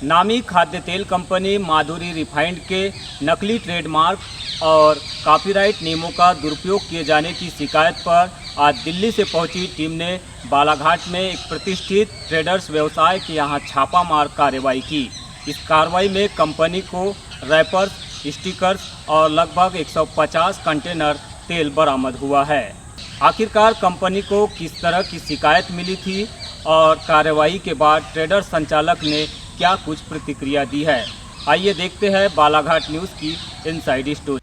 नामी खाद्य तेल कंपनी माधुरी रिफाइंड के नकली ट्रेडमार्क और कॉपीराइट नियमों का दुरुपयोग किए जाने की शिकायत पर आज दिल्ली से पहुंची टीम ने बालाघाट में एक प्रतिष्ठित ट्रेडर्स व्यवसाय के यहां छापामार कार्रवाई की। इस कार्रवाई में कंपनी को रैपर्स, स्टिकर्स और लगभग 150 कंटेनर तेल बरामद हुआ है। आखिरकार कंपनी को किस तरह की शिकायत मिली थी और कार्रवाई के बाद ट्रेडर संचालक ने क्या कुछ प्रतिक्रिया दी है, आइए देखते हैं बालाघाट न्यूज़ की इनसाइड स्टोरी।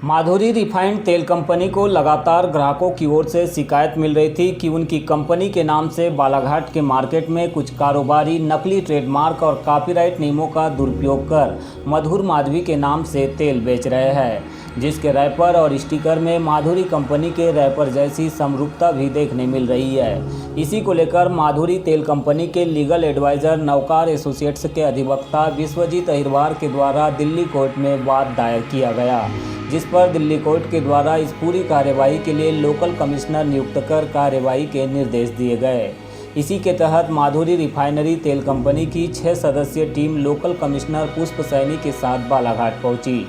माधुरी रिफाइंड तेल कंपनी को लगातार ग्राहकों की ओर से शिकायत मिल रही थी कि उनकी कंपनी के नाम से बालाघाट के मार्केट में कुछ कारोबारी नकली ट्रेडमार्क और कॉपीराइट नियमों का दुरुपयोग कर मधुर माधवी के नाम से तेल बेच रहे हैं, जिसके रैपर और स्टिकर में माधुरी कंपनी के रैपर जैसी समरूपता भी देखने मिल रही है। इसी को लेकर माधुरी तेल कंपनी के लीगल एडवाइज़र नवकार एसोसिएट्स के अधिवक्ता विश्वजीत अहिरवार के द्वारा दिल्ली कोर्ट में वाद दायर किया गया, जिस पर दिल्ली कोर्ट के द्वारा इस पूरी कार्यवाही के लिए लोकल कमिश्नर नियुक्त कर कार्यवाही के निर्देश दिए गए। इसी के तहत माधुरी रिफाइनरी तेल कंपनी की 6 सदस्यीय टीम लोकल कमिश्नर पुष्प सैनी के साथ बालाघाट पहुंची।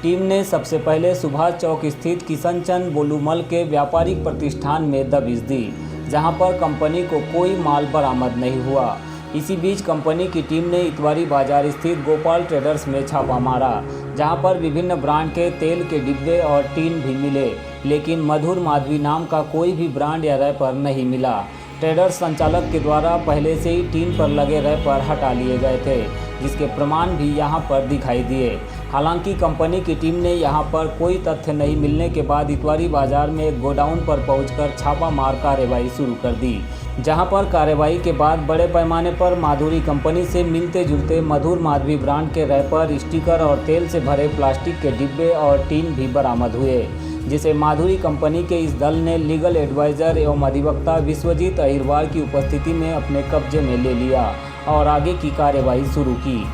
टीम ने सबसे पहले सुभाष चौक स्थित किशन चंद बोलूमल के व्यापारिक प्रतिष्ठान में दबिश दी, जहां पर कंपनी को कोई माल बरामद नहीं हुआ। इसी बीच कंपनी की टीम ने इतवारी बाजार स्थित गोपाल ट्रेडर्स में छापा मारा, जहां पर विभिन्न ब्रांड के तेल के डिब्बे और टीन भी मिले, लेकिन मधुर माधवी नाम का कोई भी ब्रांड या रैपर नहीं मिला। ट्रेडर्स संचालक के द्वारा पहले से ही टीन पर लगे रैपर हटा लिए गए थे, जिसके प्रमाण भी यहां पर दिखाई दिए। हालांकि कंपनी की टीम ने यहां पर कोई तथ्य नहीं मिलने के बाद इतवारी बाजार में एक गोडाउन पर पहुंचकर छापामार कार्रवाई शुरू कर दी, जहां पर कार्रवाई के बाद बड़े पैमाने पर माधुरी कंपनी से मिलते जुलते मधुर माधवी ब्रांड के रैपर, स्टिकर और तेल से भरे प्लास्टिक के डिब्बे और टीन भी बरामद हुए, जिसे माधुरी कंपनी के इस दल ने लीगल एडवाइज़र एवं अधिवक्ता विश्वजीत अहिरवार की उपस्थिति में अपने कब्जे में ले लिया और आगे की कार्यवाही शुरू की।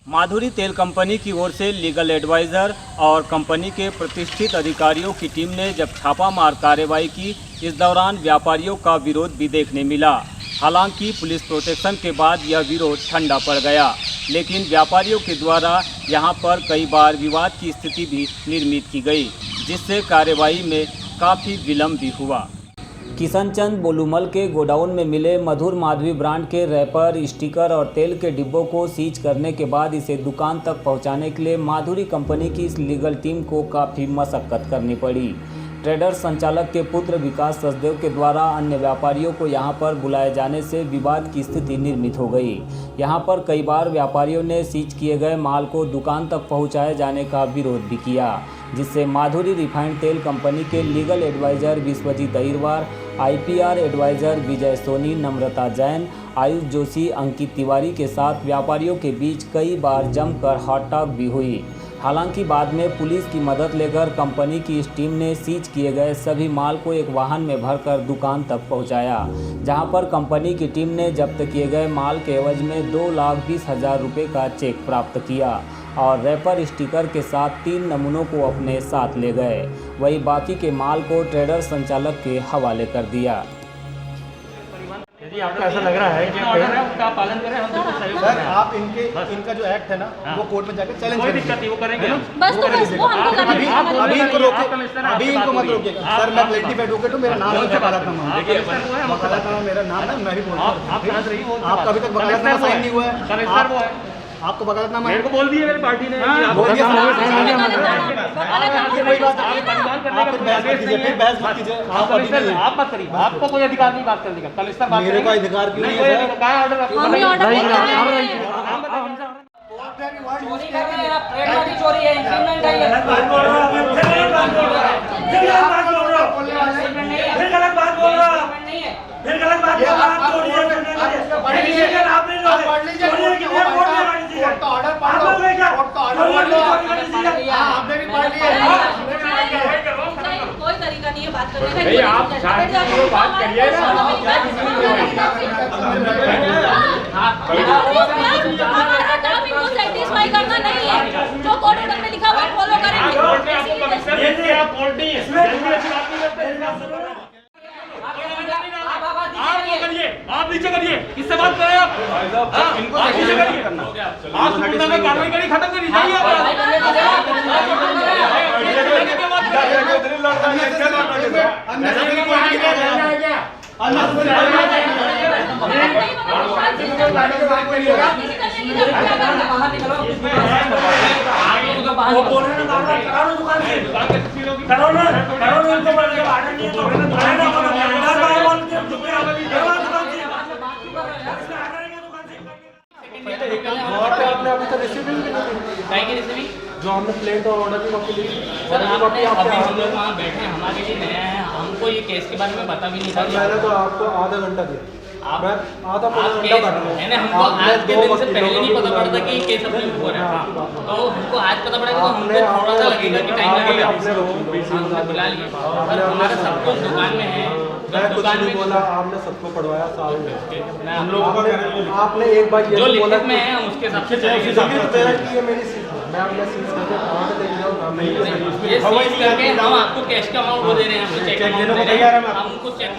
माधुरी तेल कंपनी की ओर से लीगल एडवाइज़र और कंपनी के प्रतिष्ठित अधिकारियों की टीम ने जब छापामार कार्रवाई की, इस दौरान व्यापारियों का विरोध भी देखने मिला। हालांकि पुलिस प्रोटेक्शन के बाद यह विरोध ठंडा पड़ गया, लेकिन व्यापारियों के द्वारा यहां पर कई बार विवाद की स्थिति भी निर्मित की गई, जिससे कार्रवाई में काफ़ी विलम्ब भी हुआ। किशन चंद बोलूमल के गोडाउन में मिले मधुर माधवी ब्रांड के रैपर, स्टिकर और तेल के डिब्बों को सीज करने के बाद इसे दुकान तक पहुंचाने के लिए माधुरी कंपनी की इस लीगल टीम को काफ़ी मशक्कत करनी पड़ी। ट्रेडर्स संचालक के पुत्र विकास सचदेव के द्वारा अन्य व्यापारियों को यहां पर बुलाए जाने से विवाद की स्थिति निर्मित हो गई। यहां पर कई बार व्यापारियों ने सीज किए गए माल को दुकान तक पहुंचाए जाने का विरोध भी किया, जिससे माधुरी रिफाइंड तेल कंपनी के legal adviser Vishwajeet Ahirwar, IPR adviser Vijay Soni, Namrata Jain, Ayush Joshi, Ankit Tiwari के साथ व्यापारियों के बीच कई बार जमकर हॉटटॉक भी हुई। हालांकि बाद में पुलिस की मदद लेकर कंपनी की इस टीम ने सीज किए गए सभी माल को एक वाहन में भरकर दुकान तक पहुंचाया, जहां पर कंपनी की टीम ने जब्त किए गए माल के एवज में 2,20,000 रुपये का चेक प्राप्त किया और रैपर, स्टिकर के साथ 3 नमूनों को अपने साथ ले गए। वही बाकी के माल को ट्रेडर संचालक के हवाले कर दिया। यदि आपको ऐसा लग रहा है कि ऑर्डर है उसका पालन करें, हम बिल्कुल सहयोग सर, करें। आप इनका जो एक्ट है ना, वो कोर्ट में जाकर चैलेंज कोई करिए। दिक्कत नहीं, वो करेंगे हम। बस तो बस वो हमको करना है। अभी इनको रोके, अभी इनको मत रोकिएगा। सर, मैं प्लेटिव एडवोकेट हूँ, मेरा नाम है वकालतनामा। वकालतनामा मेरा नाम है, मैं भी बोल रहा हूँ। आपका अभी तक वकालतनामा साइन नहीं हुआ है। कमिश्नर वो है, आपको वकालतनामा मेरे को बोल दिए मेरी पार्टी ने। बोल दिया, कोई बात नहीं, बदनाम करने का कोई आदेश नहीं है। बहस मत कीजिए। आप कमिश्नर, आप मत करिए, आपको कोई अधिकार नहीं बात करने का। कमिश्नर बात मेरे को अधिकार क्यों नहीं है सर? कहाँ ऑर्डर आपको? हम ही ऑर्डर नहीं, कर रहे हैं। चोरी कर रहे हैं आप, ट्रेडमार्क की चोरी है, इंफ्रिंगमेंट है ये। गलत बात बोल रहा हूं, फिर गलत बात बोल रहा हूं, फिर गलत बात बोल रहा हूं, फिर गलत बात बोल रहा हूं, फिर गलत बात बोल रहा हूं। चोरी है, फिर डिसीजन आपने लो है, चोरी है कि नहीं, कोर्ट में का डिसीजन, आप लोग ले क्या, चोरी का डिसीजन आपने भी पढ़ लिया। कोई तरीका नहीं है बात करने का। भाई आप शांति से बात करिए ना। इनको सेटिस्फाई करना नहीं है, जो कोर्ट ऑर्डर में लिखा हुआ फॉलो करेंगे। कोर्ट में आपको कमिश्नर ने दिया, आप कोर्ट नहीं है, जल्दी अच्छी बात नहीं करते। आप करिए, आप नीचे करिए, किससे बात कर रहे हैं आप? आप नीचे करिए, आप सुनने में कार्रवाई करिए, खत्म करिए, जाइए आपने अभी तक रिसीव भी नहीं की जो हमने प्लेट और ऑर्डर की कॉपी ली सर आपने अभी हम लोग वहाँ बैठे हमारे लिए नया है, हमको ये केस के बारे में पता भी नहीं था। मैंने तो आपको आधा घंटा दिया, आप मैं आधा घंटा बैठा हमको आज के दिन से पहले नहीं पता पड़ता कि केस अपने ऊपर है, तो हमको आज पता पड़ेगा, तो हमको थोड़ा सा लगेगा कि टाइम लगेगा। हमने बुला लिया सर, हमारा सब कुछ दुकान में है, दुकान में बोला आपने सबको पढ़वाया साल में हम लोग आपने एक बार जो लिखित में है हम उसके हिसाब से चलेंगे। मेरी मैं अपना सीज करके वहाँ पे देख रहा हूँ ये सीज करके हम आपको कैश का अमाउंट वो दे रहे हैं, हमको चेक अमाउंट दे रहे हैं, हमको चेक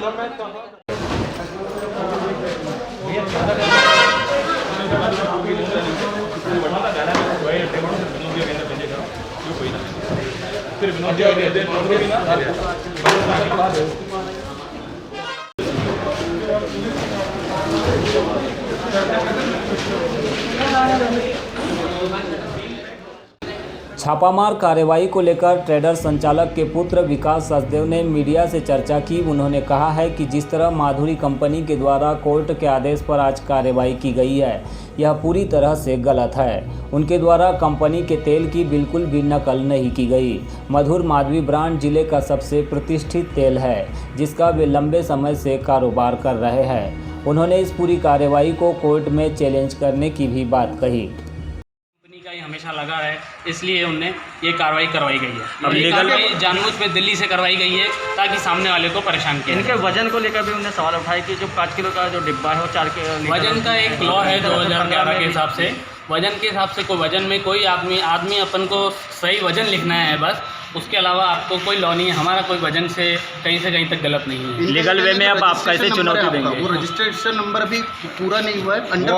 छापामार कार्रवाई को लेकर ट्रेडर संचालक के पुत्र विकास सचदेव ने मीडिया से चर्चा की। उन्होंने कहा है कि जिस तरह माधुरी कंपनी के द्वारा कोर्ट के आदेश पर आज कार्रवाई की गई है, यह पूरी तरह से गलत है। उनके द्वारा कंपनी के तेल की बिल्कुल भी नकल नहीं की गई। मधुर माधवी ब्रांड जिले का सबसे प्रतिष्ठित तेल है, जिसका वे लंबे समय से कारोबार कर रहे हैं। उन्होंने इस पूरी कार्रवाई को कोर्ट में चैलेंज करने की भी बात कही। का ही हमेशा लगा है, इसलिए उनने ये कार्रवाई करवाई गई है। अब ये लीगल कार्रवाई जानबूझ में दिल्ली से करवाई गई है ताकि सामने वाले को परेशान किया इनके वजन को लेकर भी उन्होंने सवाल उठाया कि जो 5 किलो का जो डिब्बा है वो 4 किलो वजन का एक लॉ है 2011 के हिसाब से, वजन के हिसाब से कोई वजन में कोई आदमी अपन को सही वजन लिखना है बस, उसके अलावा आपको कोई लॉ नहीं है। हमारा कोई वजन से कहीं तक गलत नहीं है। लीगल वे में अब आप कैसे चुनौती देंगे? वो रजिस्ट्रेशन नंबर अभी पूरा नहीं हुआ है, अंडर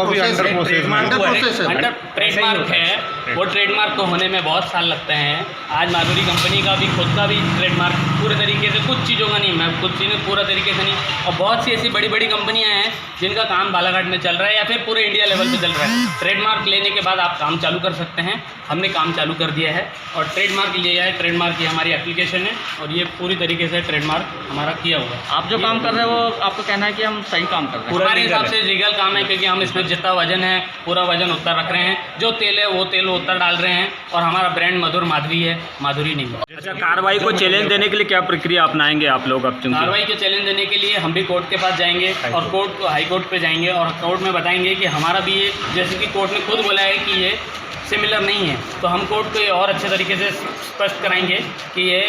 प्रोसेस है। अंडर ट्रेडमार्क है, वो ट्रेडमार्क को होने में बहुत साल लगते हैं। आज माधुरी कंपनी का भी खुद का भी ट्रेडमार्क पूरे तरीके से, कुछ चीज़ों का नहीं, मैं कुछ चीज़ें पूरा तरीके से नहीं, और बहुत सी ऐसी बड़ी बड़ी कंपनियां हैं जिनका काम बालाघाट में चल रहा है या फिर पूरे इंडिया लेवल पे चल रहा है। ट्रेडमार्क लेने के बाद आप काम चालू कर सकते हैं, हमने काम चालू कर दिया है और ट्रेडमार्क लिया है। ट्रेडमार्क की हमारी एप्लीकेशन है और ये पूरी तरीके से ट्रेडमार्क हमारा किया हुआ है। आप जो काम कर रहे हैं वो आपको कहना है कि हम सही काम कर रहे हैं? हमारे हिसाब से लीगल काम है, क्योंकि हम इसमें जितना वजन है पूरा वजन उतना रख रहे हैं, जो तेल है वो तेल उतना डाल रहे हैं, और हमारा ब्रांड मधुर माधवी है, माधुरी नहीं है। अच्छा, कार्रवाई को चैलेंज देने के लिए क्या प्रक्रिया अपनाएंगे आप लोग? अब कार्रवाई के चैलेंज देने के लिए हम भी कोर्ट के पास जाएंगे और हाई कोर्ट पे जाएंगे और कोर्ट में बताएंगे कि हमारा भी ये, जैसे कि कोर्ट ने खुद बोला है कि ये सिमिलर नहीं है, तो हम कोर्ट को ये और अच्छे तरीके से स्पष्ट कराएंगे कि ये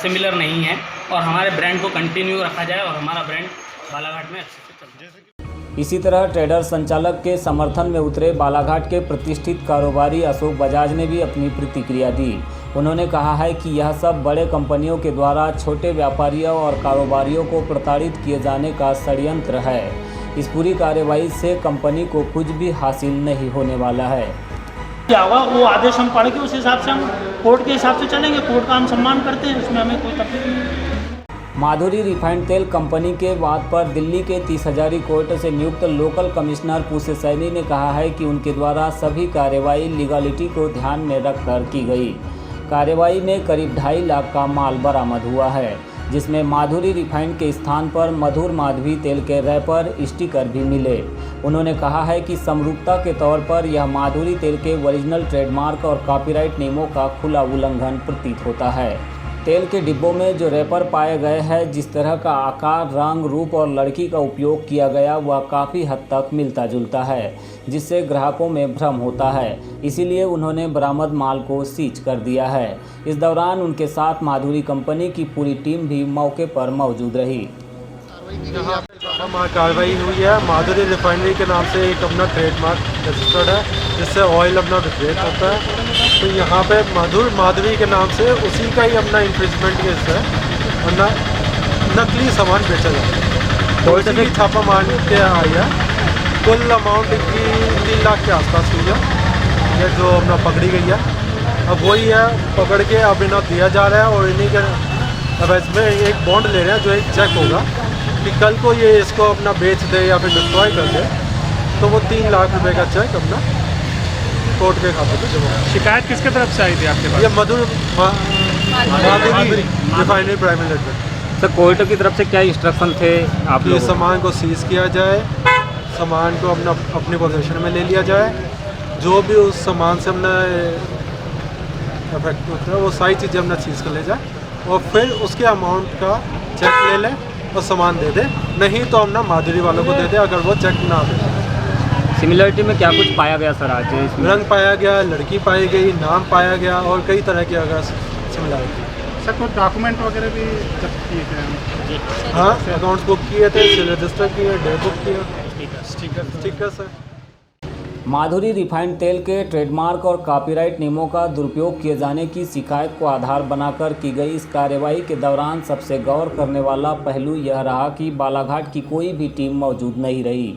सिमिलर नहीं है और हमारे ब्रांड को कंटिन्यू रखा जाए और हमारा ब्रांड बालाघाट में अच्छे से चल जाए। इसी तरह ट्रेडर संचालक के समर्थन में उतरे बालाघाट के प्रतिष्ठित कारोबारी अशोक बजाज ने भी अपनी प्रतिक्रिया दी। उन्होंने कहा है कि यह सब बड़े कंपनियों के द्वारा छोटे व्यापारियों और कारोबारियों को प्रताड़ित किए जाने का षड्यंत्र है। इस पूरी कार्रवाई से कंपनी को कुछ भी हासिल नहीं होने वाला है। क्या होगा वो आदेश हम पढ़ के उस हिसाब से हम कोर्ट के हिसाब से चलेंगे, कोर्ट का हम सम्मान करते हैं, उसमें हमें कोई तकलीफ नहीं। माधुरी रिफाइंड तेल कंपनी के वाद पर दिल्ली के 30 हजारी कोर्ट से नियुक्त लोकल कमिश्नर पूसे सैनी ने कहा है कि उनके द्वारा सभी कार्रवाई लीगलिटी को ध्यान में रखकर की गई। कार्रवाई में करीब 2.5 लाख का माल बरामद हुआ है, जिसमें माधुरी रिफाइंड के स्थान पर मधुर माधवी तेल के रैपर स्टिकर भी मिले। उन्होंने कहा है कि समरूपता के तौर पर यह माधुरी तेल के ओरिजिनल ट्रेडमार्क और कॉपीराइट नियमों का खुला उल्लंघन प्रतीत होता है। तेल के डिब्बों में जो रैपर पाए गए हैं, जिस तरह का आकार, रंग, रूप और लड़की का उपयोग किया गया, वह काफ़ी हद तक मिलता जुलता है, जिससे ग्राहकों में भ्रम होता है। इसीलिए उन्होंने बरामद माल को सीज कर दिया है। इस दौरान उनके साथ माधुरी कंपनी की पूरी टीम भी मौके पर मौजूद रही। कार्रवाई हुई है। माधुरी रिफाइनरी के नाम से एक अपना ट्रेडमार्क रजिस्टर्ड है, जिससे ऑयल अपना विक्रेत होता है। तो यहाँ पे मधुर माधवी के नाम से उसी का ही अपना इन्फ्रिंजमेंट केस है और नकली सामान बेचा जाता है। कोर्ट की से छापा मार के आई है। कुल अमाउंट इनकी 3 लाख के आसपास हुई है, ये जो अपना पकड़ी गई है। अब वही है, पकड़ के अब इन्हें दिया जा रहा है और इन्हीं के अब इसमें एक बॉन्ड ले रहे हैं जो एक चेक होगा कि कल को ये इसको अपना बेच दे या फिर डिस्ट्रॉय कर दे तो वो 3 लाख रुपए का चेक अपना कोर्ट के खाते में जमा। शिकायत किसके तरफ से आई थी आपके पास? ये Madhuri refinery private limited. Sir court की तरफ से क्या इंस्ट्रक्शन थे आप कि लोगों को? सामान को सीज किया जाए, सामान को अपने पोजीशन में ले लिया जाए, जो भी उस सामान से अपना इफेक्ट होता है वो सारी चीज़ें अपना सीज कर ले जाए और फिर उसके अमाउंट का चेक ले लें और सामान दे दे, नहीं तो अपना माधुरी वालों को दे दे अगर वो चेक ना दे। सिमिलरिटी में क्या कुछ पाया गया सर आज इसमें? रंग पाया गया, लड़की पाई गई, नाम पाया गया और कई तरह की अगर सिमिलरिटी। सर कुछ डॉक्यूमेंट वगैरह भी जब्त किए थे? हाँ, अकाउंट्स बुक किए थे, रजिस्टर किए, डे बुक किया, स्टिकर सर। माधुरी रिफाइंड तेल के ट्रेडमार्क और कॉपीराइट नियमों का दुरुपयोग किए जाने की शिकायत को आधार बनाकर की गई इस कार्रवाई के दौरान सबसे गौर करने वाला पहलू यह रहा कि बालाघाट की कोई भी टीम मौजूद नहीं रही।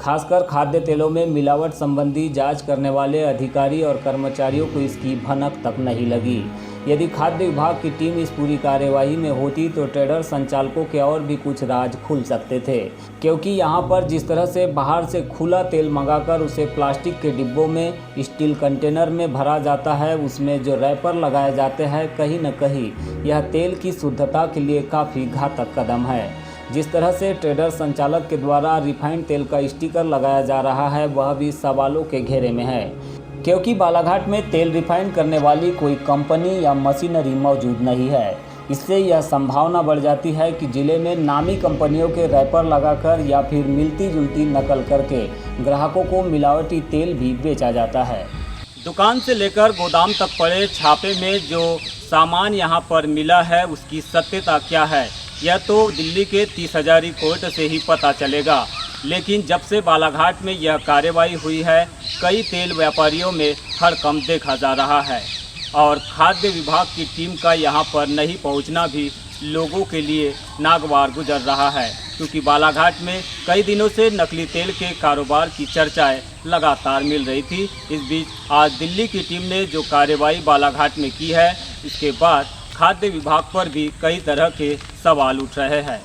खासकर खाद्य तेलों में मिलावट संबंधी जांच करने वाले अधिकारी और कर्मचारियों को इसकी भनक तक नहीं लगी। यदि खाद्य विभाग की टीम इस पूरी कार्यवाही में होती तो ट्रेडर संचालकों के और भी कुछ राज खुल सकते थे, क्योंकि यहाँ पर जिस तरह से बाहर से खुला तेल मंगाकर उसे प्लास्टिक के डिब्बों में स्टील कंटेनर में भरा जाता है, उसमें जो रैपर लगाए जाते हैं, कहीं न कहीं यह तेल की शुद्धता के लिए काफ़ी घातक कदम है। जिस तरह से ट्रेडर संचालक के द्वारा रिफाइंड तेल का स्टिकर लगाया जा रहा है वह भी सवालों के घेरे में है, क्योंकि बालाघाट में तेल रिफाइंड करने वाली कोई कंपनी या मशीनरी मौजूद नहीं है। इससे यह संभावना बढ़ जाती है कि जिले में नामी कंपनियों के रैपर लगाकर या फिर मिलती जुलती नकल करके ग्राहकों को मिलावटी तेल भी बेचा जाता है। दुकान से लेकर गोदाम तक पड़े छापे में जो सामान यहाँ पर मिला है उसकी सत्यता क्या है, यह तो दिल्ली के 30 हजारी कोर्ट से ही पता चलेगा। लेकिन जब से बालाघाट में यह कार्रवाई हुई है, कई तेल व्यापारियों में हड़कंप देखा जा रहा है और खाद्य विभाग की टीम का यहाँ पर नहीं पहुँचना भी लोगों के लिए नागवार गुजर रहा है, क्योंकि बालाघाट में कई दिनों से नकली तेल के कारोबार की चर्चाएं लगातार मिल रही थी। इस बीच आज दिल्ली की टीम ने जो कार्रवाई बालाघाट में की है, इसके बाद खाद्य विभाग पर भी कई तरह के सवाल उठ रहे हैं।